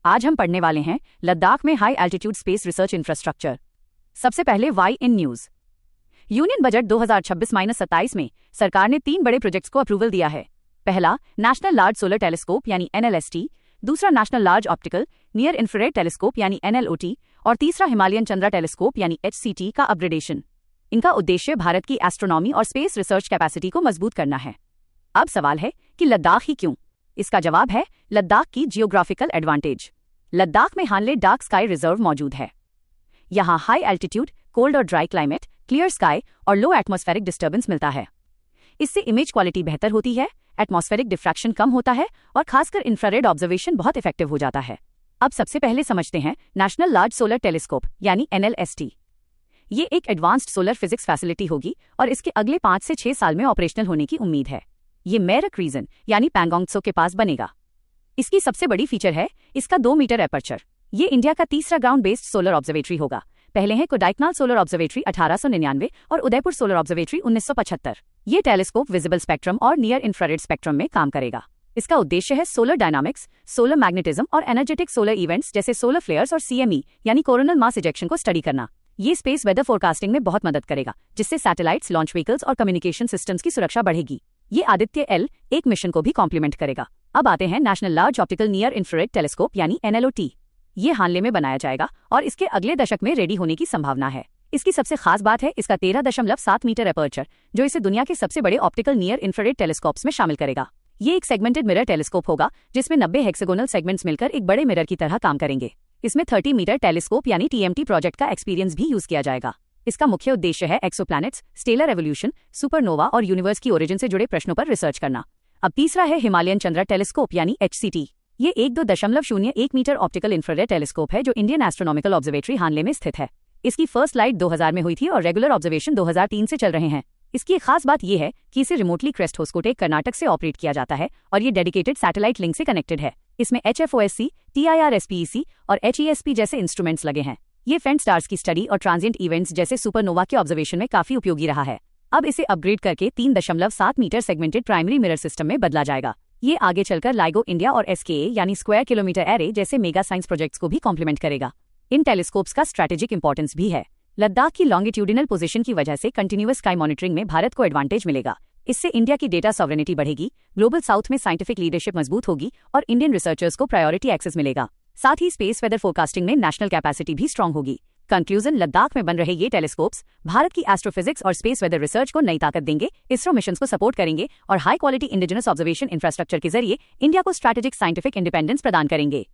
आज हम पढ़ने वाले हैं लद्दाख में high altitude space research infrastructure. सबसे पहले why in news. Union budget 2026-27 में सरकार ने 3 बड़े प्रोजेक्ट्स को अप्रूवल दिया है। पहला नेशनल लार्ज सोलर टेलीस्कोप यानी NLST, दूसरा national large optical near infrared telescope यानी NLOT और तीसरा हिमालयन चंद्रा टेलीस्कोप यानी HCT का अपग्रेडेशन। इनका उद्देश्य भारत की एस्ट्रोनॉमी और स्पेस रिसर्च कैपेसिटी को मजबूत करना है। अब सवाल है कि लद्दाख ही क्यों? इसका जवाब है लद्दाख की जियोग्राफिकल एडवांटेज। लद्दाख में हानले डार्क स्काई रिजर्व मौजूद है। यहाँ हाई एल्टीट्यूड, कोल्ड और ड्राई क्लाइमेट, क्लियर स्काई और लो एटमॉस्फेरिक डिस्टर्बेंस मिलता है। इससे इमेज क्वालिटी बेहतर होती है, एटमॉस्फेरिक डिफ्रैक्शन कम होता है और खासकर इंफ्रारेड ऑब्जर्वेशन बहुत इफेक्टिव हो जाता है। अब सबसे पहले समझते हैं नेशनल लार्ज सोलर टेलीस्कोप यानी NLST। ये एक एडवांस्ड सोलर फिजिक्स फैसिलिटी होगी और इसके अगले 5 से 6 साल में ऑपरेशनल होने की उम्मीद है। ये मेरक रीजन यानी पैंगोंग त्सो के पास बनेगा। इसकी सबसे बड़ी फीचर है इसका 2 मीटर एपर्चर। ये इंडिया का तीसरा ग्राउंड बेस्ड सोलर ऑब्जर्वेटरी होगा। पहले है कोडाइकनाल सोलर ऑब्जर्वेटरी 1899 और उदयपुर सोलर ऑब्जर्वेटरी 1975। ये टेलीस्कोप विजिबल स्पेक्ट्रम और नियर इंफ्रारेड स्पेक्ट्रम में काम करेगा। इसका उद्देश्य है सोलर डायनामिक्स, सोलर मैग्नेटिज्म और एनर्जेटिक सोलर इवेंट्स जैसे सोलर फ्लेयर्स और CME यानी कोरोनल मास इजेक्शन को स्टडी करना। ये स्पेस वेदर फोरकास्टिंग में बहुत मदद करेगा, जिससे सैटेलाइट्स, लॉन्च व्हीकल्स और कम्युनिकेशन सिस्टम्स की सुरक्षा बढ़ेगी। ये आदित्य L1 मिशन को भी कॉम्प्लीमेंट करेगा। अब आते हैं national large optical near infrared telescope यानी NLOT। ये हानले में बनाया जाएगा और इसके अगले दशक में रेडी होने की संभावना है। इसकी सबसे खास बात है इसका 13.7 मीटर एपर्चर, जो इसे दुनिया के सबसे बड़े ऑप्टिकल नियर इंफ्रारेड टेलीस्कोप्स में शामिल करेगा। ये एक सेगमेंटेड मिरर टेलीस्कोप होगा जिसमें 90 हेक्सागोनल सेगमेंट्स मिलकर एक बड़े मिरर की तरह काम करेंगे। इसमें 30 मीटर टेलीस्कोप यानी TMT प्रोजेक्ट का एक्सपीरियंस भी यूज किया जाएगा। इसका मुख्य उद्देश्य है एक्सोप्लैनेट्स, स्टेलर एवोल्यूशन, सुपरनोवा और यूनिवर्स की ओरिजिन से जुड़े प्रश्नों पर रिसर्च करना। अब तीसरा है हिमालयन चंद्रा टेलीस्कोप यानी HCT। ये 1.201 मीटर ऑप्टिकल इंफ्रारेड टेलीस्कोप है जो इंडियन एस्ट्रोनॉमिकल ऑब्जर्वेटरी हानले में स्थित है। इसकी फर्स्ट लाइट 2000 में हुई थी और रेगुलर ऑब्जर्वेशन 2003 से चल रहे हैं। इसकी एक खास बात यह है कि इसे रिमोटली क्रेस्ट होस्कोटेक कर्नाटक से ऑपरेट किया जाता है और ये डेडिकेटेड सैटेलाइट लिंक से कनेक्टेड है। इसमें HFOSC, TIR-SPEC और HESP जैसे इंस्ट्रूमेंट्स लगे हैं। ये फेंट स्टार्स की स्टडी और ट्रांजिएंट इवेंट्स जैसे सुपरनोवा के ऑब्जर्वेशन में काफी उपयोगी रहा है। अब इसे अपग्रेड करके 3.7 metre segmented primary mirror system में बदला जाएगा। ये आगे चलकर लाइगो इंडिया और SKA यानी स्क्वायर किलोमीटर एरे जैसे मेगा साइंस प्रोजेक्ट्स को भी कॉम्प्लीमेंट करेगा। इन टेलीस्कोप्स का स्ट्रैटेजिक इंपॉर्टेंस भी है। लद्दाख की लॉन्गिट्यूडिनल पोजीशन की वजह से कंटिन्यूअस स्काई मॉनिटरिंग में भारत को एडवांटेज मिलेगा। इससे इंडिया की डेटा सॉवरेनिटी बढ़ेगी, ग्लोबल साउथ में साइंटिफिक लीडरशिप मजबूत होगी और इंडियन रिसर्चर्स को प्रायोरिटी एक्सेस मिलेगा। साथ ही स्पेस वेदर फोरकास्टिंग में नेशनल कैपेसिटी भी स्ट्रांग होगी। कंक्लूजन, लद्दाख में बन रहे ये टेलीस्कोप्स भारत की एस्ट्रोफिजिक्स और स्पेस वेदर रिसर्च को नई ताकत देंगे, इसरो मिशंस को सपोर्ट करेंगे और high quality indigenous observation infrastructure के जरिए इंडिया को स्ट्रैटेजिक साइंटिफिक इंडिपेंडेंस प्रदान करेंगे।